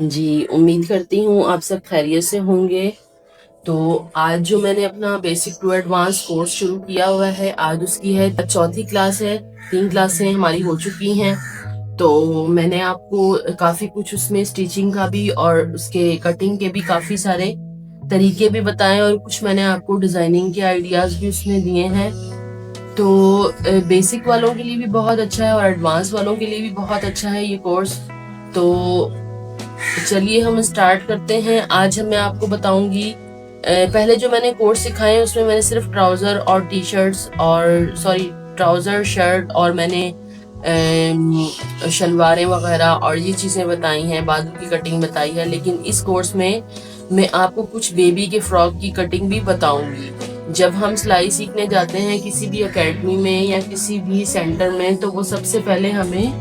जी, उम्मीद करती हूँ आप सब खैरियत से होंगे। तो आज जो मैंने अपना बेसिक टू एडवांस कोर्स शुरू किया हुआ है, आज उसकी है चौथी क्लास है। 3 क्लासें हमारी हो चुकी हैं। तो मैंने आपको काफ़ी कुछ उसमें स्टिचिंग का भी और उसके कटिंग के भी काफ़ी सारे तरीके भी बताए और कुछ मैंने आपको डिज़ाइनिंग के आइडियाज़ भी उसमें दिए हैं। तो बेसिक वालों के लिए भी बहुत अच्छा है और एडवांस वालों के लिए भी बहुत अच्छा है ये कोर्स। तो चलिए हम स्टार्ट करते हैं। आज मैं आपको बताऊंगी, पहले जो मैंने कोर्स सिखाए हैं उसमें मैंने सिर्फ ट्राउज़र और टी शर्ट्स और सॉरी ट्राउज़र शर्ट और मैंने शलवारें वगैरह और ये चीज़ें बताई हैं, बाजू की कटिंग बताई है। लेकिन इस कोर्स में मैं आपको कुछ बेबी के फ्रॉक की कटिंग भी बताऊंगी। जब हम सिलाई सीखने जाते हैं किसी भी एकेडमी में या किसी भी सेंटर में, तो वो सबसे पहले हमें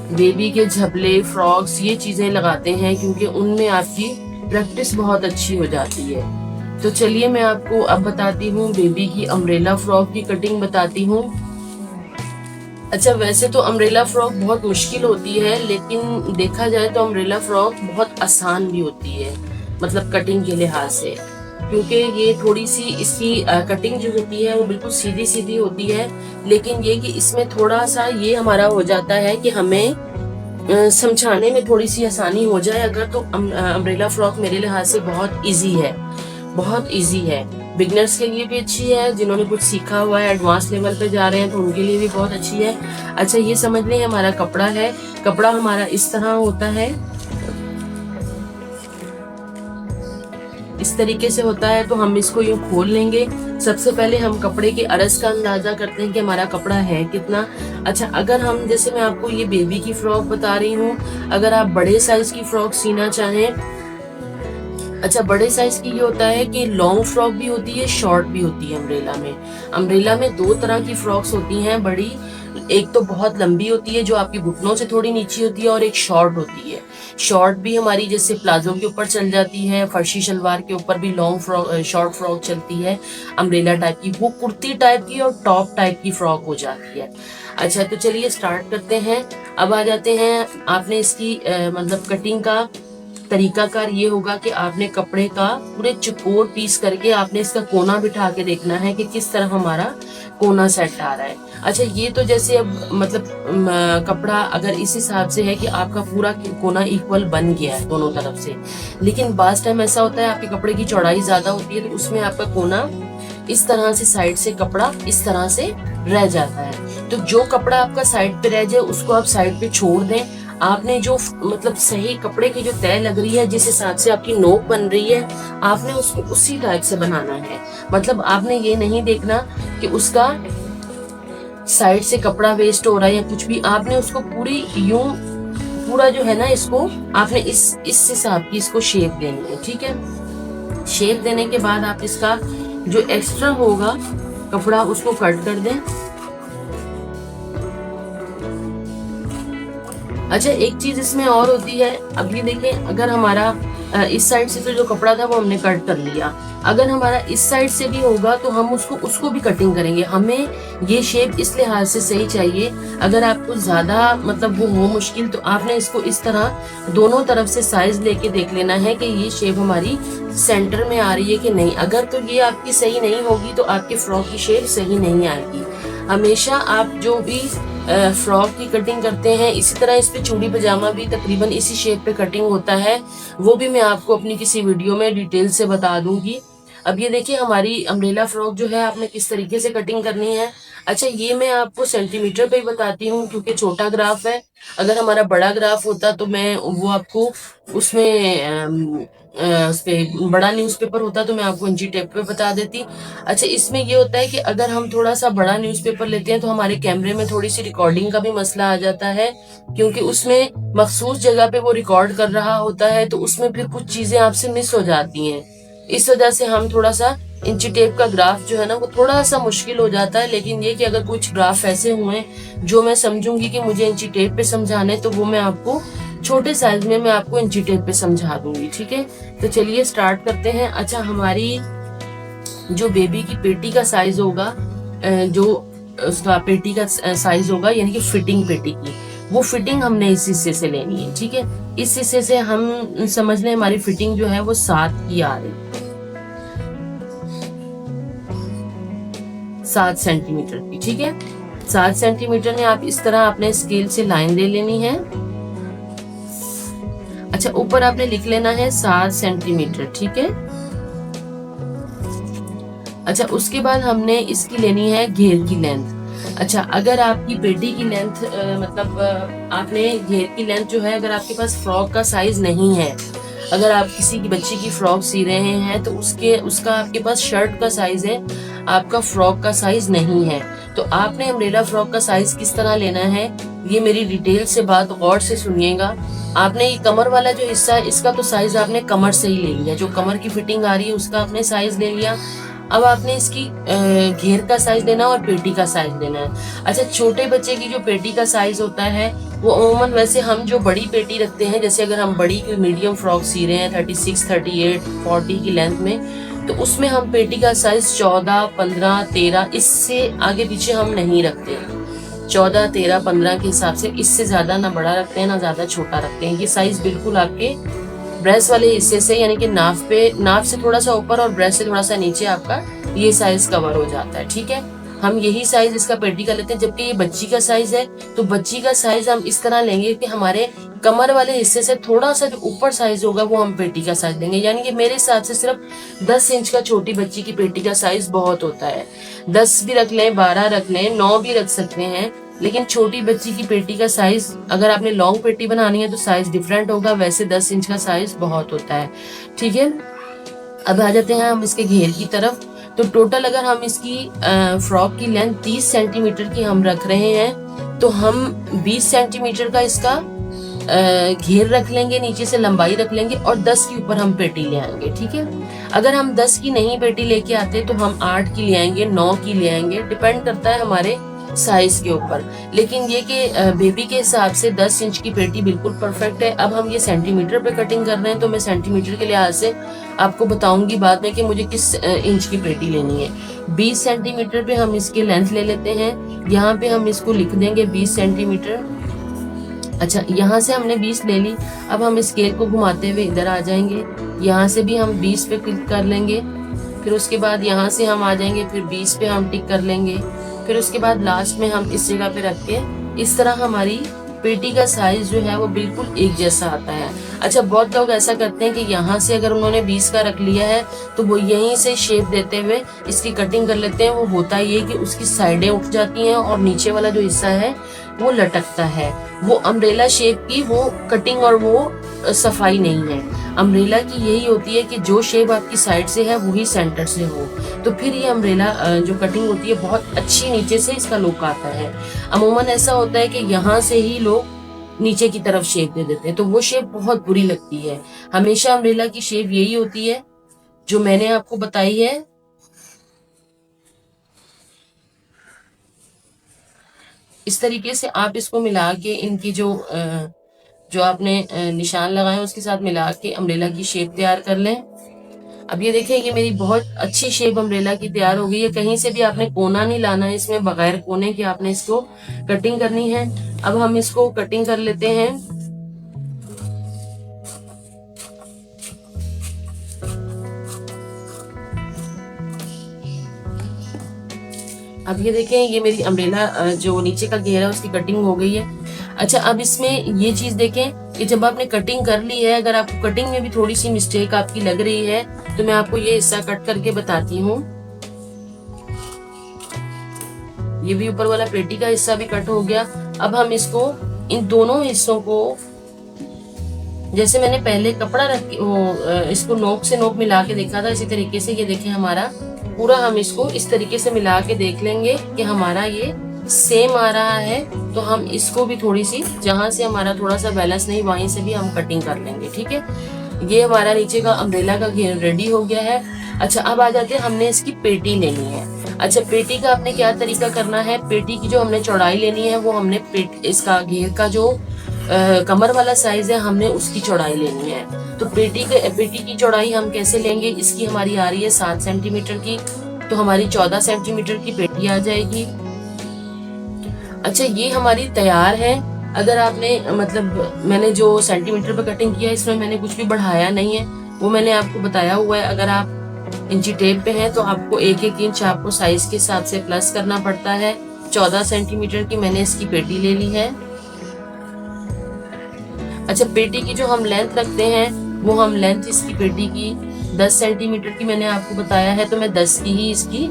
बेबी के झबले, फ्रॉक्स ये चीजें लगाते हैं, क्योंकि उनमें आपकी प्रैक्टिस बहुत अच्छी हो जाती है। तो चलिए मैं आपको अब बताती हूँ, बेबी की अम्ब्रेला फ्रॉक की कटिंग बताती हूँ। अच्छा, वैसे तो अम्ब्रेला फ्रॉक बहुत मुश्किल होती है, लेकिन देखा जाए तो अम्ब्रेला फ्रॉक बहुत आसान भी होती है, मतलब कटिंग के लिहाज से। क्योंकि ये थोड़ी सी इसकी कटिंग जो होती है वो बिल्कुल सीधी सीधी होती है। लेकिन ये कि इसमें थोड़ा सा ये हमारा हो जाता है कि हमें समझाने में थोड़ी सी आसानी हो जाए अगर, तो अम्ब्रेला फ्रॉक मेरे लिहाज से बहुत इजी है, बहुत इजी है। बिगनर्स के लिए भी अच्छी है, जिन्होंने कुछ सीखा हुआ है, एडवांस लेवल पे जा रहे हैं तो उनके लिए भी बहुत अच्छी है। अच्छा, ये समझ लें हमारा कपड़ा है, कपड़ा हमारा इस तरह होता है, इस तरीके से होता है। तो हम इसको यूं खोल लेंगे। सबसे पहले हम कपड़े के अरस का अंदाजा करते हैं कि हमारा कपड़ा है कितना। अच्छा, अगर हम, जैसे मैं आपको ये बेबी की फ्रॉक बता रही हूँ, अगर आप बड़े साइज की फ्रॉक सीना चाहें, अच्छा बड़े साइज की ये होता है कि लॉन्ग फ्रॉक भी होती है, शॉर्ट भी होती है अम्ब्रेला में। अम्ब्रेला में दो तरह की फ्रॉक्स होती हैं बड़ी। एक तो बहुत लंबी होती है जो आपकी घुटनों से थोड़ी नीचे होती है, और एक शॉर्ट होती है। शॉर्ट भी हमारी जैसे प्लाजो के ऊपर चल जाती है, फर्शी शलवार के ऊपर भी लॉन्ग फ्रॉक, शॉर्ट फ्रॉक चलती है अम्ब्रेला टाइप की। वो कुर्ती टाइप की और टॉप टाइप की फ्रॉक हो जाती है। अच्छा, तो चलिए स्टार्ट करते हैं। अब आ जाते हैं, आपने इसकी मतलब कटिंग का तरीकाकार ये होगा कि आपने कपड़े का पूरे चौकोर पीस करके आपने इसका कोना बिठा के देखना है कि किस तरह हमारा कोना सेट आ रहा है। अच्छा, ये तो जैसे अब मतलब कपड़ा अगर इस हिसाब से है कि आपका पूरा कोना इक्वल बन गया है दोनों तरफ से। लेकिन बास टाइम ऐसा होता है आपके कपड़े की चौड़ाई ज्यादा होती है, तो उसमें आपका कोना इस तरह से साइड से कपड़ा इस तरह से रह जाता है। तो जो कपड़ा आपका साइड पे रह जाए उसको आप साइड पे छोड़ दें। आपने जो मतलब सही कपड़े की जो तय लग रही है, जिस हिसाब से आपकी नोक बन रही है, आपने उसको उसी टाइप से बनाना है। मतलब आपने ये नहीं देखना कि उसका साइड से कपड़ा वेस्ट हो रहा है या कुछ भी। आपने उसको पूरी यूं पूरा जो है ना, इसको आपने इस हिसाब की इसको शेप देनी है, ठीक है। शेप देने के बाद आप इसका जो एक्स्ट्रा होगा कपड़ा उसको कट कर दें। अच्छा, एक चीज इसमें और होती है, अब ये देखें, अगर हमारा इस साइड से तो जो कपड़ा था वो हमने कट कर लिया, अगर हमारा इस साइड से भी होगा तो हम उसको भी कटिंग करेंगे। हमें ये शेप इस लिहाज से सही चाहिए। अगर आपको ज्यादा मतलब वो हो मुश्किल, तो आपने इसको इस तरह दोनों तरफ से साइज लेके देख लेना है कि ये शेप हमारी सेंटर में आ रही है कि नहीं। अगर तो ये आपकी सही नहीं होगी तो आपकी फ्रॉक की शेप सही नहीं आएगी। हमेशा आप जो भी फ्रॉक की कटिंग करते हैं, इसी तरह इस पे चूड़ी पजामा भी तकरीबन इसी शेप पे कटिंग होता है। वो भी मैं आपको अपनी किसी वीडियो में डिटेल से बता दूंगी। अब ये देखिए हमारी अम्ब्रेला फ्रॉक जो है आपने किस तरीके से कटिंग करनी है। अच्छा, ये मैं आपको सेंटीमीटर पे ही बताती हूँ क्योंकि छोटा ग्राफ है। अगर हमारा बड़ा ग्राफ होता तो मैं वो आपको उसमें उस पे बड़ा न्यूज़पेपर होता तो मैं आपको इंची टेप पे बता देती। अच्छा, इसमें ये होता है कि अगर हम थोड़ा सा बड़ा न्यूज़पेपर लेते हैं तो हमारे कैमरे में थोड़ी सी रिकॉर्डिंग का भी मसला आ जाता है, क्योंकि उसमें मखसूस जगह पे वो रिकॉर्ड कर रहा होता है, तो उसमें फिर कुछ चीजें आपसे मिस हो जाती हैं। इस वजह से हम थोड़ा सा इंची टेप का ग्राफ जो है ना वो थोड़ा सा मुश्किल हो जाता है। लेकिन ये कि अगर कुछ ग्राफ ऐसे हुए जो मैं समझूंगी कि मुझे इंची टेप पे समझाने, तो वो मैं आपको छोटे साइज में मैं आपको इंची टेप पे समझा दूंगी, ठीक है। तो चलिए स्टार्ट करते हैं। अच्छा, हमारी जो बेबी की पेटी का साइज होगा, जो उसका पेटी का साइज होगा, यानी कि फिटिंग पेटी की, वो फिटिंग हमने इस हिस्से से लेनी है, ठीक है। इस हिस्से से हम समझ लें हमारी फिटिंग जो है वो 7 की आ रही है, 7 सेंटीमीटर की, ठीक है। 7 सेंटीमीटर ने आप इस तरह अपने स्केल से लाइन ले लेनी है। अच्छा, ऊपर आपने लिख लेना है 7 सेंटीमीटर, ठीक है। अच्छा, उसके बाद हमने इसकी लेनी है घेर की लेंथ। अच्छा, अगर आपकी पेटी की लेंथ मतलब आपने घेर की लेंथ जो है, अगर आपके पास फ्रॉक का साइज नहीं है, अगर आप किसी की बच्ची की फ्रॉक सी रहे हैं तो उसका आपके पास शर्ट का साइज है, आपका फ्रॉक का साइज नहीं है, तो आपने अम्ब्रेला फ्रॉक का साइज किस तरह लेना है, ये मेरी डिटेल से बात गौर से सुनिएगा। आपने ये कमर वाला जो हिस्सा है इसका तो साइज आपने कमर से ही ले लिया, जो कमर की फिटिंग आ रही है उसका आपने साइज ले लिया। अब आपने इसकी घेर का साइज लेना और पेटी का साइज लेना है। अच्छा, छोटे बच्चे की जो पेटी का साइज होता है वो अमूमन वैसे हम जो बड़ी पेटी रखते हैं, जैसे अगर हम बड़ी की मीडियम फ्रॉक सी रहे हैं 36, 38, 40 की लेंथ में, तो उसमें हम पेटी का साइज 14, 15, 13, इससे आगे पीछे हम नहीं रखते। 14, 13, 15 के हिसाब से, इससे ज्यादा ना बड़ा रखते हैं ना ज्यादा छोटा रखते हैं। ये साइज बिल्कुल आपके ब्रेस्ट वाले हिस्से से, यानी कि नाफ से थोड़ा सा ऊपर और ब्रेस्ट से थोड़ा सा नीचे आपका ये साइज कवर हो जाता है, ठीक है। हम यही साइज इसका पेटी का लेते हैं। जबकि ये बच्ची का साइज है, तो बच्ची का साइज हम इस तरह लेंगे कि हमारे कमर वाले हिस्से से थोड़ा सा जो ऊपर साइज होगा वो हम पेटी का साइज लेंगे। यानी कि मेरे हिसाब से सिर्फ 10 इंच का छोटी बच्ची की पेटी का साइज बहुत होता है। 10 भी रख लें, 12 रख लें, 9 भी रख सकते हैं, लेकिन छोटी बच्ची की पेटी का साइज, अगर आपने लॉन्ग पेटी बनानी है तो साइज डिफरेंट होगा, वैसे 10 इंच का साइज बहुत होता है, ठीक है। अब आ जाते हैं हम इसके घेर की तरफ। तो टोटल अगर हम इसकी फ्रॉक की लेंथ 30 सेंटीमीटर की हम रख रहे हैं, तो हम 20 सेंटीमीटर का इसका घेर रख लेंगे, नीचे से लंबाई रख लेंगे और 10 के ऊपर हम पेटी ले आएंगे, ठीक है। अगर हम 10 की नहीं पेटी लेके आते तो हम 8 की ले आएंगे, 9 की ले आएंगे, डिपेंड करता है हमारे साइज के ऊपर। लेकिन ये कि बेबी के हिसाब से 10 इंच की पेटी बिल्कुल परफेक्ट है। अब हम ये सेंटीमीटर पे कटिंग कर रहे हैं, तो मैं सेंटीमीटर के लिहाज से आपको बताऊंगी बाद में कि मुझे किस इंच की पेटी लेनी है। 20 सेंटीमीटर पे हम इसकी लेंथ ले लेते हैं, यहाँ पे हम इसको लिख देंगे 20 सेंटीमीटर। अच्छा, यहाँ से हमने 20 ले ली। अब हम स्केल को घुमाते हुए इधर आ जाएंगे, यहाँ से भी हम 20 पे क्लिक कर लेंगे, फिर उसके बाद यहाँ से हम आ जाएंगे, फिर 20 पे हम टिक कर लेंगे, फिर उसके बाद लास्ट में हम इस जगह पे रख के इस तरह हमारी पेटी का साइज जो है वो बिल्कुल एक जैसा आता है। अच्छा, बहुत लोग ऐसा करते हैं कि यहाँ से अगर उन्होंने 20 का रख लिया है तो वो यहीं से शेप देते हुए इसकी कटिंग कर लेते हैं। वो होता ये कि उसकी साइडें उठ जाती हैं और नीचे वाला जो हिस्सा है वो लटकता है। वो अम्ब्रेला शेप की वो कटिंग और वो सफाई नहीं है। अम्ब्रेला की यही होती है कि जो शेप आपकी साइड से है वही सेंटर से हो, तो फिर ये अम्ब्रेला जो कटिंग होती है बहुत अच्छी नीचे से इसका लुक आता है। अमूमन ऐसा होता है कि यहाँ से ही लोग नीचे की तरफ शेप दे देते हैं, तो वो शेप बहुत बुरी लगती है। हमेशा अम्ब्रेला की शेप यही होती है जो मैंने आपको बताई है। इस तरीके से आप इसको मिला के इनकी जो आपने निशान लगाए उसके साथ मिला के अम्ब्रेला की शेप तैयार कर लें। अब ये देखिए, ये मेरी बहुत अच्छी शेप अम्ब्रेला की तैयार हो गई है। कहीं से भी आपने कोना नहीं लाना है इसमें, बगैर कोने के आपने इसको कटिंग करनी है। अब हम इसको कटिंग कर लेते हैं। अब ये देखें, ये मेरी अम्ब्रेला जो नीचे का घेरा है उसकी कटिंग हो गई है। अच्छा, अब इसमें ये चीज देखें कि जब आपने कटिंग कर ली है, अगर आपको कटिंग में भी थोड़ी सी मिस्टेक आपकी लग रही है तो मैं आपको ये हिस्सा कट करके बताती हूँ। ये भी ऊपर वाला पेटी का हिस्सा भी कट हो गया। अब हम इसको, इन दोनों हिस्सों को, जैसे मैंने पहले कपड़ा रख इसको नोक से नोक मिला के देखा था, इसी तरीके से ये देखें हमारा पूरा, हम इसको इस तरीके से मिला के देख लेंगे कि हमारा ये सेम आ रहा है। तो हम इसको भी थोड़ी सी, जहां से हमारा थोड़ा सा बैलेंस नहीं, वहीं से भी हम कटिंग कर लेंगे, ठीक है। ये हमारा नीचे का अम्ब्रेला का घेर रेडी हो गया है। अच्छा, अब आ जाते हैं, हमने इसकी पेटी लेनी है। अच्छा, पेटी का आपने क्या तरीका करना है, पेटी की जो हमने चौड़ाई लेनी है वो हमने इसका घेर का जो कमर वाला साइज है हमने उसकी चौड़ाई लेनी है। तो पेटी की चौड़ाई हम कैसे लेंगे, इसकी हमारी आ रही है 7 सेंटीमीटर की, तो हमारी 14 सेंटीमीटर की पेटी आ जाएगी। अच्छा, ये हमारी तैयार है। अगर आपने मतलब मैंने जो सेंटीमीटर पे कटिंग किया है इसमें मैंने कुछ भी बढ़ाया नहीं है, वो मैंने आपको बताया हुआ है। अगर आप इंची टेप पे हैं तो आपको 1-1 इंच आपको साइज के हिसाब से प्लस करना पड़ता है। 14 सेंटीमीटर की मैंने इसकी पेटी ले ली है। अच्छा, पेटी की जो हम लेंथ रखते हैं वो हम लेंथ इसकी पेटी की 10 सेंटीमीटर की मैंने आपको बताया है, तो मैं 10 की ही इसकी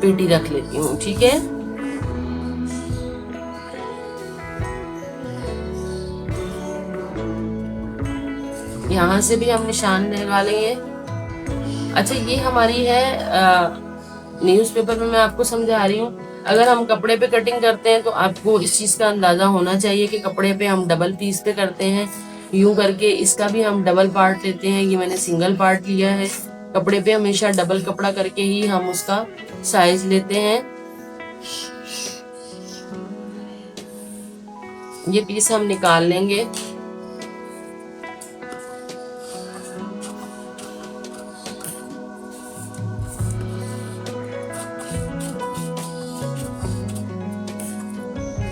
पेटी रख लेती हूँ। ठीक है, यहाँ से भी हम निशान लगा लेंगे। अच्छा, ये हमारी है न्यूज़पेपर में मैं आपको समझा रही हूँ। अगर हम कपड़े पे कटिंग करते हैं तो आपको इस चीज़ का अंदाज़ा होना चाहिए कि कपड़े पे हम डबल पीस पे करते हैं, यूं करके इसका भी हम डबल पार्ट लेते हैं। ये मैंने सिंगल पार्ट लिया है। कपड़े पे हमेशा डबल कपड़ा करके ही हम उसका साइज लेते हैं। ये पीस हम निकाल लेंगे।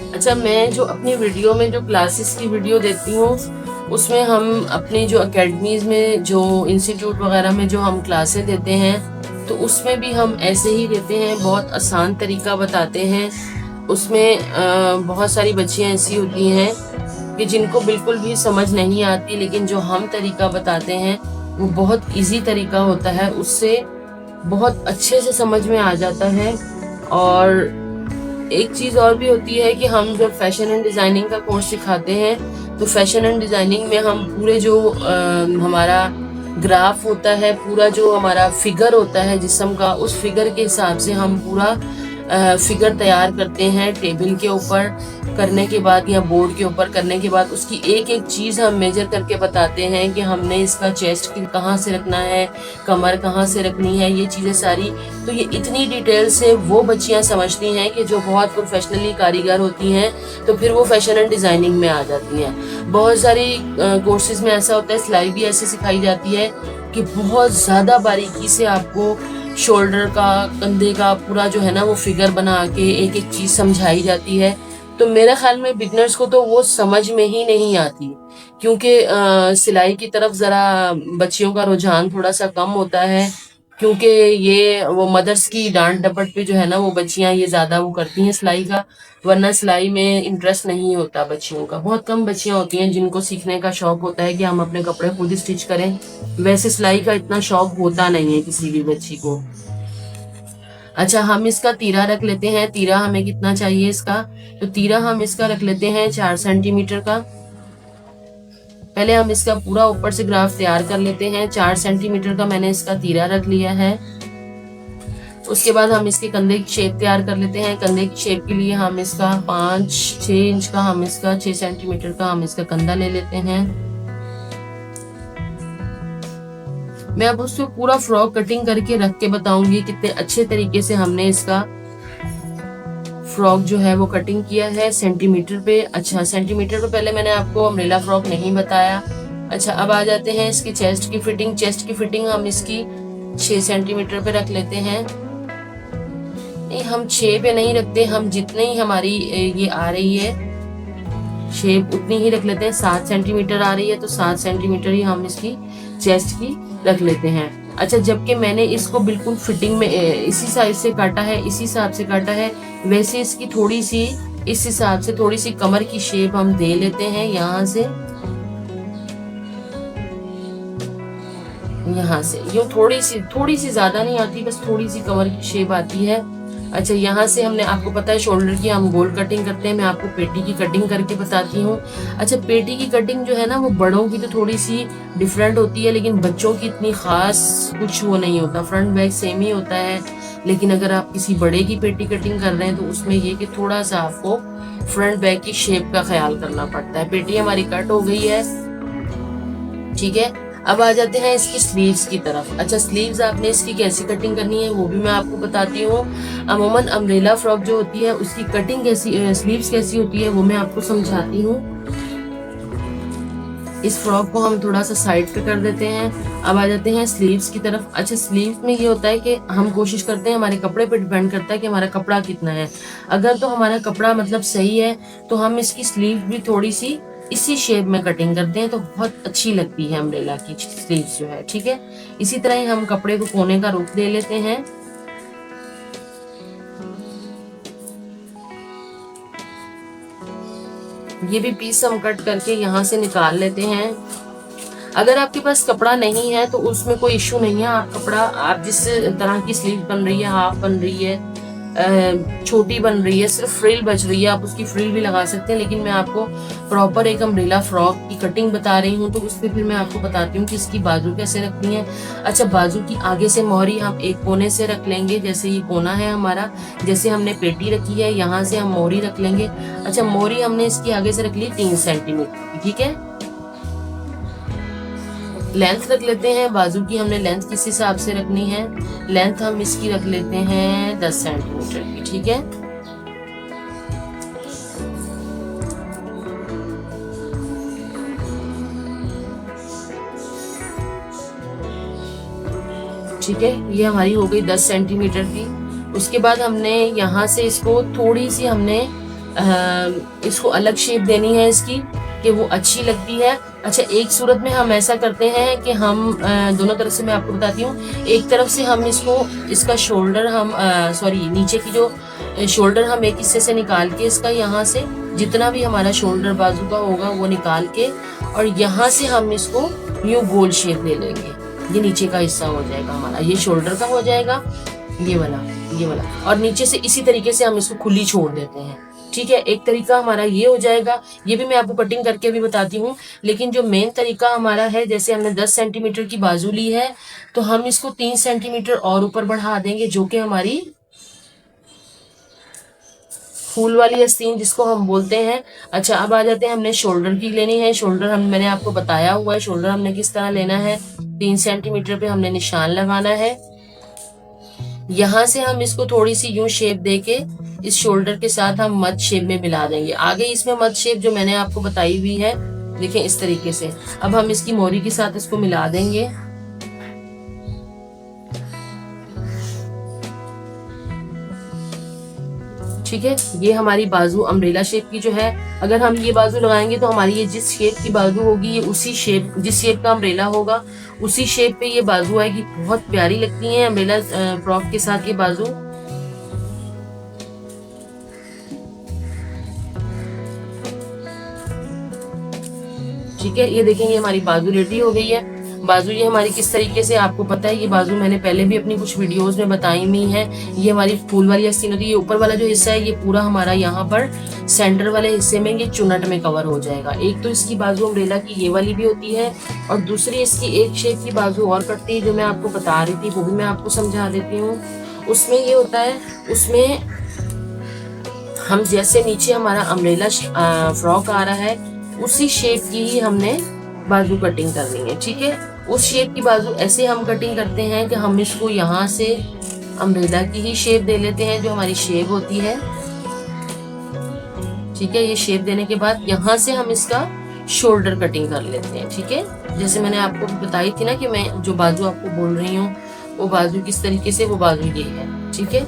अच्छा, मैं जो अपनी वीडियो में जो क्लासेस की वीडियो देती हूँ उसमें हम अपनी जो अकेडमीज में जो इंस्टीट्यूट वगैरह में जो हम क्लासेस देते हैं तो उसमें भी हम ऐसे ही देते हैं, बहुत आसान तरीका बताते हैं। उसमें बहुत सारी बच्चियाँ ऐसी होती हैं कि जिनको बिल्कुल भी समझ नहीं आती, लेकिन जो हम तरीका बताते हैं वो बहुत इजी तरीका होता है, उससे बहुत अच्छे से समझ में आ जाता है। और एक चीज़ और भी होती है कि हम जब फैशन एंड डिज़ाइनिंग का कोर्स सिखाते हैं तो फैशन एंड डिज़ाइनिंग में हम पूरे जो हमारा ग्राफ होता है, पूरा जो हमारा फिगर होता है जिस्म का, उस फिगर के हिसाब से हम पूरा फिगर तैयार करते हैं। टेबल के ऊपर करने के बाद या बोर्ड के ऊपर करने के बाद उसकी एक एक चीज़ हम मेजर करके बताते हैं कि हमने इसका चेस्ट कहाँ से रखना है, कमर कहाँ से रखनी है, ये चीज़ें सारी। तो ये इतनी डिटेल से वो बच्चियाँ समझती हैं कि जो बहुत प्रोफेशनली कारीगर होती हैं, तो फिर वो फैशन एंड डिज़ाइनिंग में आ जाती हैं। बहुत सारी कोर्सेज में ऐसा होता है, सिलाई भी ऐसे सिखाई जाती है कि बहुत ज़्यादा बारीकी से आपको शोल्डर का, कंधे का पूरा जो है ना वो फिगर बना के एक एक चीज़ समझाई जाती है। तो मेरे ख्याल में बिगनर्स को तो वो समझ में ही नहीं आती, क्योंकि सिलाई की तरफ ज़रा बच्चियों का रुझान थोड़ा सा कम होता है, क्योंकि ये वो मदर्स की डांट डपट पे जो है ना वो बच्चियां ये ज़्यादा वो करती हैं सिलाई का, वरना सिलाई में इंटरेस्ट नहीं होता बच्चियों का। बहुत कम बच्चियां होती हैं जिनको सीखने का शौक होता है कि हम अपने कपड़े खुद ही स्टिच करें। वैसे सिलाई का इतना शौक होता नहीं है किसी भी बच्ची को। अच्छा, हम इसका तीरा रख लेते हैं। तीरा हमें कितना चाहिए इसका, तो तीरा हम इसका रख लेते हैं 4 सेंटीमीटर का। पहले हम इसका पूरा ऊपर से ग्राफ तैयार कर लेते हैं। 4 सेंटीमीटर का मैंने इसका तीरा रख लिया है। उसके बाद हम इसके कंधे की शेप तैयार कर लेते हैं। कंधे की शेप के लिए हम इसका 5-6 इंच का, हम इसका 6 सेंटीमीटर का हम इसका कंधा ले लेते हैं। मैं अब उसको पूरा फ्रॉक कटिंग करके रख के बताऊंगी कितने अच्छे तरीके से हमने इसका फ्रॉक जो है वो कटिंग किया है सेंटीमीटर पे। अच्छा, सेंटीमीटर पे पहले मैंने आपको अम्ब्रेला फ्रॉक नहीं बताया। अच्छा, अब आ जाते हैं इसकी चेस्ट की फिटिंग। चेस्ट की फिटिंग हम इसकी 6 सेंटीमीटर पे रख लेते हैं। नहीं, हम 6 पे नहीं रखते, हम जितनी ही हमारी ये आ रही है शेप उतनी ही रख लेते हैं। 7 सेंटीमीटर आ रही है तो 7 सेंटीमीटर ही हम इसकी चेस्ट की रख लेते हैं। अच्छा, जबकि मैंने इसको बिल्कुल फिटिंग में इसी साइज से काटा है, इसी हिसाब से काटा है, वैसे इसकी थोड़ी सी इस हिसाब से थोड़ी सी कमर की शेप हम दे लेते हैं। यहाँ से यूँ थोड़ी सी ज्यादा नहीं आती, बस थोड़ी सी कमर की शेप आती है। अच्छा, यहाँ से हमने, आपको पता है शोल्डर की हम गोल कटिंग करते हैं, मैं आपको पेटी की कटिंग करके बताती हूँ। अच्छा, पेटी की कटिंग जो है ना वो बड़ों की तो थोड़ी सी डिफरेंट होती है, लेकिन बच्चों की इतनी खास कुछ वो नहीं होता, फ्रंट बैक सेम ही होता है। लेकिन अगर आप किसी बड़े की पेटी कटिंग कर रहे हैं तो उसमें ये कि थोड़ा सा आपको फ्रंट बैक की शेप का ख्याल करना पड़ता है। पेटी हमारी कट हो गई है, ठीक है। अब आ जाते हैं इसकी स्लीव्स की तरफ। अच्छा, स्लीव्स आपने इसकी कैसी कटिंग करनी है वो भी मैं आपको बताती हूँ। अमूमन अम्ब्रेला फ्रॉक जो होती है उसकी कटिंग कैसी, स्लीव्स कैसी होती है वो मैं आपको समझाती हूँ। इस फ्रॉक को हम थोड़ा सा साइड पे कर देते हैं। अब आ जाते हैं स्लीव्स की तरफ। अच्छा, स्लीव में ये होता है कि हम कोशिश करते हैं, हमारे कपड़े पे डिपेंड करता है कि हमारा कपड़ा कितना है। अगर तो हमारा कपड़ा मतलब सही है तो हम इसकी स्लीव भी थोड़ी सी इसी शेप में कटिंग करते हैं तो बहुत अच्छी लगती है अम्ब्रेला की स्लीव्स जो है। ठीक है, इसी तरह ही हम कपड़े को कोने का रुख दे लेते हैं। ये भी पीस हम कट करके यहाँ से निकाल लेते हैं। अगर आपके पास कपड़ा नहीं है तो उसमें कोई इश्यू नहीं है। आप कपड़ा, आप जिस तरह की स्लीव बन रही है, हाफ बन रही है, छोटी बन रही है, सिर्फ फ्रिल बच रही है, आप उसकी फ्रिल भी लगा सकते हैं। लेकिन मैं आपको प्रॉपर एक अम्ब्रेला फ्रॉक की कटिंग बता रही हूँ तो उस पर फिर मैं आपको बताती हूँ कि इसकी बाजू कैसे रखनी है। अच्छा, बाजू की आगे से मोहरी हम एक कोने से रख लेंगे। जैसे ये कोना है हमारा, जैसे हमने पेटी रखी है, यहाँ से हम मोहरी रख लेंगे। अच्छा, मोहरी हमने इसकी आगे से रख ली 3 सेंटीमीटर। ठीक है, लेंथ रख लेते हैं। बाजू की हमने लेंथ किस हिसाब से रखनी है, लेंथ हम इसकी रख लेते हैं 10 सेंटीमीटर की। ठीक है, ठीक है, ये हमारी हो गई 10 सेंटीमीटर की। उसके बाद हमने यहाँ से इसको थोड़ी सी हमने इसको अलग शेप देनी है इसकी, कि वो अच्छी लगती है। अच्छा, एक सूरत में हम ऐसा करते हैं कि हम दोनों तरफ से मैं आपको बताती हूँ। एक तरफ से हम इसको, इसका शोल्डर हम सॉरी नीचे की जो शोल्डर हम एक हिस्से से निकाल के इसका, यहाँ से जितना भी हमारा शोल्डर बाजू का होगा वो निकाल के, और यहाँ से हम इसको यूं गोल शेप दे लेंगे। ये नीचे का हिस्सा हो जाएगा हमारा, ये शोल्डर का हो जाएगा, ये वाला, ये वाला, और नीचे से इसी तरीके से हम इसको खुली छोड़ देते हैं। ठीक है, एक तरीका हमारा ये हो जाएगा। ये भी मैं आपको कटिंग करके भी बताती हूँ। लेकिन जो मेन तरीका हमारा है, जैसे हमने 10 सेंटीमीटर की बाजू ली है तो हम इसको 3 सेंटीमीटर और ऊपर बढ़ा देंगे, जो कि हमारी फूल वाली आस्तीन जिसको हम बोलते हैं। अच्छा, अब आ जाते हैं, हमने शोल्डर की लेनी है। शोल्डर मैंने आपको बताया हुआ है शोल्डर हमने किस तरह लेना है। 3 सेंटीमीटर पे हमने निशान लगाना है। यहाँ से हम इसको थोड़ी सी यूं शेप देके इस शोल्डर के साथ हम मध शेप में मिला देंगे। आगे इसमें मध शेप जो मैंने आपको बताई हुई है, देखें इस तरीके से। अब हम इसकी मोरी के साथ इसको मिला देंगे। ठीक है, ये हमारी बाजू अम्ब्रेला शेप की जो है। अगर हम ये बाजू लगाएंगे तो हमारी ये जिस शेप की बाजू होगी, ये उसी शेप, जिस शेप का अम्ब्रेला होगा उसी शेप पे ये बाजू आएगी। बहुत प्यारी लगती है अम्ब्रेला फ्रॉक के साथ ये बाजू। ठीक है, ये देखेंगे हमारी बाजू रेडी हो गई है। बाजू ये हमारी किस तरीके से, आपको पता है ये बाजू मैंने पहले भी अपनी कुछ वीडियोस में बताई हुई है। ये हमारी फूल वाली आस्तीन होती है। ये ऊपर वाला जो हिस्सा है ये पूरा हमारा यहाँ पर सेंटर वाले हिस्से में ये चुनट में कवर हो जाएगा। एक तो इसकी बाजू अम्ब्रेला की ये वाली भी होती है, और दूसरी इसकी एक शेप की बाजू और कटती है जो मैं आपको बता रही थी, वो भी मैं आपको समझा देती हूँ। उसमें ये होता है, उसमें हम जैसे नीचे हमारा अम्ब्रेला फ्रॉक आ रहा है उसी शेप की ही हमने बाजू कटिंग करनी है। ठीक है, उस शेप की बाजू ऐसे हम कटिंग करते हैं कि हम इसको यहाँ से अम्ब्रेला की ही शेप दे लेते हैं जो हमारी शेप होती है। ठीक है, ये शेप देने के बाद यहाँ से हम इसका शोल्डर कटिंग कर लेते हैं। ठीक है, जैसे मैंने आपको बताई थी ना कि मैं जो बाजू आपको बोल रही हूँ वो बाजू किस तरीके से, वो बाजू ये है। ठीक है,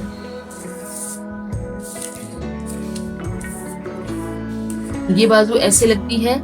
ये बाजू ऐसे लगती है,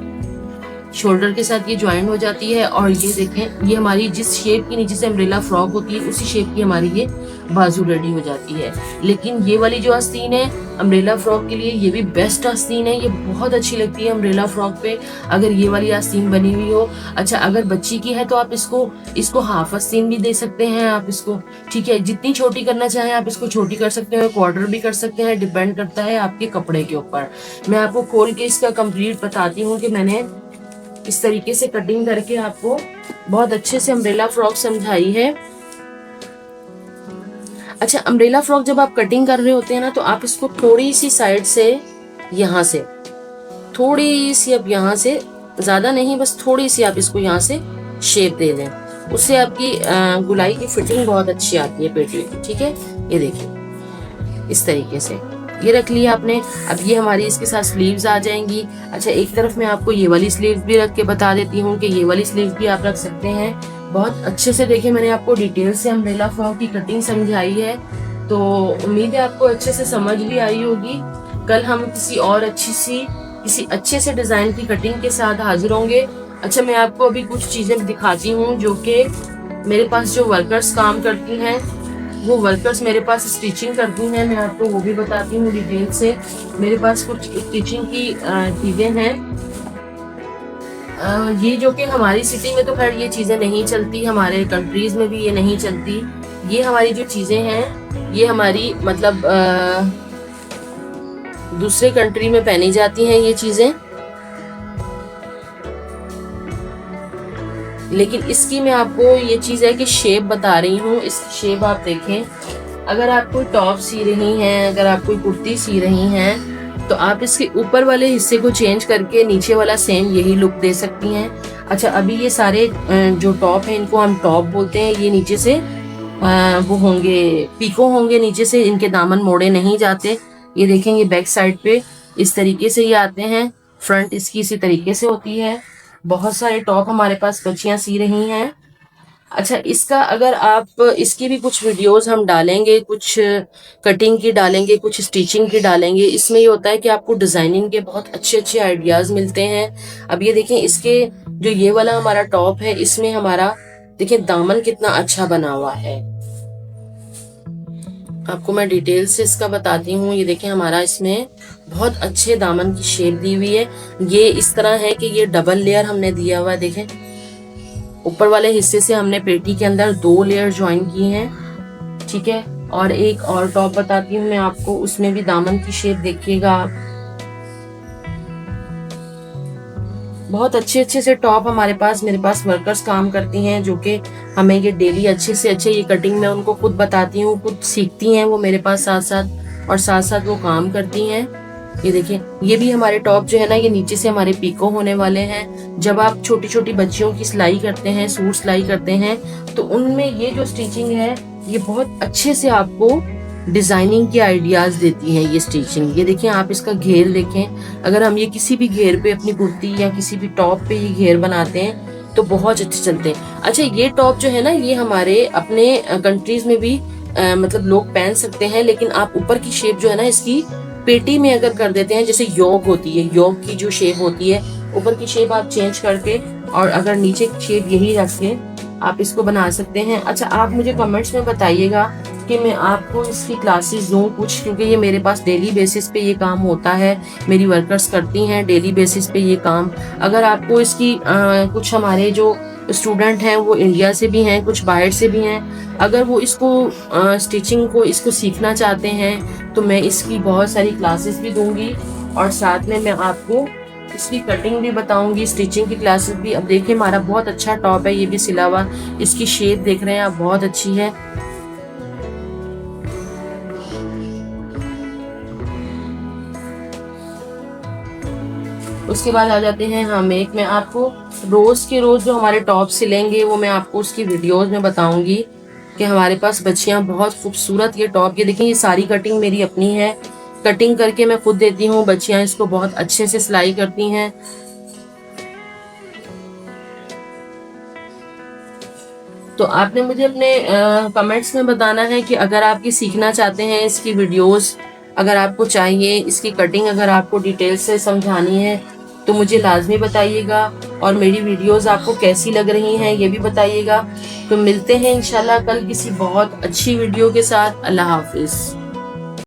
शोल्डर के साथ ये ज्वाइन हो जाती है। और ये देखें, ये हमारी जिस शेप की नीचे से अम्ब्रेला फ्रॉक होती है उसी शेप की हमारी ये बाजू रेडी हो जाती है। लेकिन ये वाली जो आस्तीन है अम्ब्रेला फ्रॉक के लिए, ये भी बेस्ट आस्तीन है। ये बहुत अच्छी लगती है अम्ब्रेला फ्रॉक पे अगर ये वाली आस्तीन बनी हुई हो। अच्छा, अगर बच्ची की है तो आप इसको हाफ आस्तीन भी दे सकते हैं आप इसको। ठीक है, जितनी छोटी करना चाहें आप इसको छोटी कर सकते हैं, क्वार्टर भी कर सकते हैं, डिपेंड करता है आपके कपड़े के ऊपर। मैं आपको खोल के इसका कंप्लीट बताती हूँ कि मैंने इस तरीके से कटिंग करके आपको बहुत अच्छे से अम्ब्रेला फ्रॉक समझाई है। अच्छा, अम्ब्रेला फ्रॉक जब आप कटिंग कर रहे होते हैं ना तो आप इसको थोड़ी सी साइड से, यहाँ से थोड़ी सी, अब यहाँ से ज्यादा नहीं, बस थोड़ी सी आप इसको यहाँ से शेप दे दें, उससे आपकी गुलाई की फिटिंग बहुत अच्छी आती है पेटी की। ठीक है, ये देखिए इस तरीके से। ये रख लिया आपने। अब ये हमारी इसके साथ स्लीव्स आ जाएंगी। अच्छा, एक तरफ मैं आपको ये वाली स्लीव्स भी रख के बता देती हूँ कि ये वाली स्लीव्स भी आप रख सकते हैं। बहुत अच्छे से देखिए, मैंने आपको डिटेल से अम्ब्रेला फ्रॉक की कटिंग समझाई है, तो उम्मीद है आपको अच्छे से समझ भी आई होगी। कल हम किसी अच्छे से डिजाइन की कटिंग के साथ हाजिर होंगे। अच्छा, मैं आपको अभी कुछ चीजें दिखाती हूँ जो कि मेरे पास जो वर्कर्स काम करती हैं, वो वर्कर्स मेरे पास स्टिचिंग करती हैं, मैं आपको वो भी बताती हूँ डिटेल से। मेरे पास कुछ स्टिचिंग की चीजें हैं। ये जो कि हमारी सिटी में तो खैर ये चीजें नहीं चलती, हमारे कंट्रीज में भी ये नहीं चलती। ये हमारी जो चीजें हैं, ये हमारी मतलब दूसरे कंट्री में पहनी जाती हैं ये चीजें, लेकिन इसकी मैं आपको ये चीज है कि शेप बता रही हूँ। इसकी शेप आप देखें, अगर आप कोई टॉप सी रही हैं, अगर आप कोई कुर्ती सी रही हैं, तो आप इसके ऊपर वाले हिस्से को चेंज करके नीचे वाला सेम यही लुक दे सकती हैं। अच्छा, अभी ये सारे जो टॉप हैं इनको हम टॉप बोलते हैं। ये नीचे से वो होंगे, पीको होंगे नीचे से, इनके दामन मोड़े नहीं जाते। ये देखेंगे बैक साइड पे इस तरीके से ये आते हैं, फ्रंट इसकी इसी तरीके से होती है। बहुत सारे टॉप हमारे पास बच्चियां सी रही हैं। अच्छा, इसका अगर आप इसकी भी कुछ वीडियोस हम डालेंगे, कुछ कटिंग की डालेंगे, कुछ स्टिचिंग की डालेंगे। इसमें ये होता है कि आपको डिजाइनिंग के बहुत अच्छे अच्छे आइडियाज मिलते हैं। अब ये देखें, इसके जो ये वाला हमारा टॉप है, इसमें हमारा देखिए दामन कितना अच्छा बना हुआ है। आपको मैं डिटेल से इसका बताती हूँ। ये देखें, हमारा इसमें बहुत अच्छे दामन की शेप दी हुई है। ये इस तरह है कि ये डबल लेयर हमने दिया हुआ है। देखें, ऊपर वाले हिस्से से हमने पेटी के अंदर 2 लेयर ज्वाइन की हैं, ठीक है। और एक और टॉप बताती हूँ मैं आपको, उसमें भी दामन की शेप देखिएगा आप। बहुत अच्छे अच्छे से टॉप मेरे पास वर्कर्स काम करती हैं, जो कि हमें ये डेली अच्छे से अच्छे ये कटिंग मैं उनको खुद बताती हूँ, खुद सीखती हैं वो मेरे पास साथ साथ, और साथ साथ वो काम करती हैं। ये देखिए, ये भी हमारे टॉप जो है ना, ये नीचे से हमारे पीको होने वाले हैं। जब आप छोटी छोटी बच्चियों की सिलाई करते हैं, सूट सिलाई करते हैं, तो उनमें ये जो स्टिचिंग है, ये बहुत अच्छे से आपको डिजाइनिंग के आइडियाज देती है ये स्टिचिंग। ये देखिए, आप इसका घेर देखें। अगर हम ये किसी भी घेर पे अपनी कुर्ती या किसी भी टॉप पे ये घेर बनाते हैं तो बहुत अच्छे चलते हैं। अच्छा, ये टॉप जो है ना, ये हमारे अपने कंट्रीज में भी मतलब लोग पहन सकते हैं, लेकिन आप ऊपर की शेप जो है ना इसकी पेटी में अगर कर देते हैं, जैसे योग होती है, योग की जो शेप होती है, ऊपर की शेप आप चेंज करके और अगर नीचे की शेप यही रख के आप इसको बना सकते हैं। अच्छा, आप मुझे कमेंट्स में बताइएगा कि मैं आपको इसकी क्लासेस दूं कुछ, क्योंकि ये मेरे पास डेली बेसिस पे ये काम होता है, मेरी वर्कर्स करती हैं डेली बेसिस पे ये काम। अगर आपको इसकी कुछ हमारे जो स्टूडेंट हैं वो इंडिया से भी हैं, कुछ बाहर से भी हैं, अगर वो इसको स्टिचिंग को इसको सीखना चाहते हैं तो मैं इसकी बहुत सारी क्लासेस भी दूंगी, और साथ में मैं आपको इसकी कटिंग भी बताऊंगी, स्टिचिंग की क्लासेस भी। अब देखिए, हमारा बहुत अच्छा टॉप है, ये भी सिला हुआ, इसकी शेप देख रहे हैं आप, बहुत अच्छी है। उसके बाद आ जाते हैं हम मैं आपको रोज के रोज जो हमारे टॉप सिलेंगे वो मैं आपको उसकी वीडियोस में बताऊंगी कि हमारे पास बच्चियां बहुत खूबसूरत ये टॉप, ये देखिए, ये सारी कटिंग मेरी अपनी है, कटिंग करके मैं खुद देती हूँ। बच्चियां इसको बहुत अच्छे से सिलाई करती हैं। तो आपने मुझे अपने कमेंट्स में बताना है कि अगर आप ये सीखना चाहते हैं, इसकी वीडियोस अगर आपको चाहिए, इसकी कटिंग अगर आपको डिटेल से समझानी है, तो मुझे लाजमी बताइएगा। और मेरी वीडियोस आपको कैसी लग रही हैं ये भी बताइएगा। तो मिलते हैं इंशाल्लाह कल किसी बहुत अच्छी वीडियो के साथ। अल्लाह हाफिज।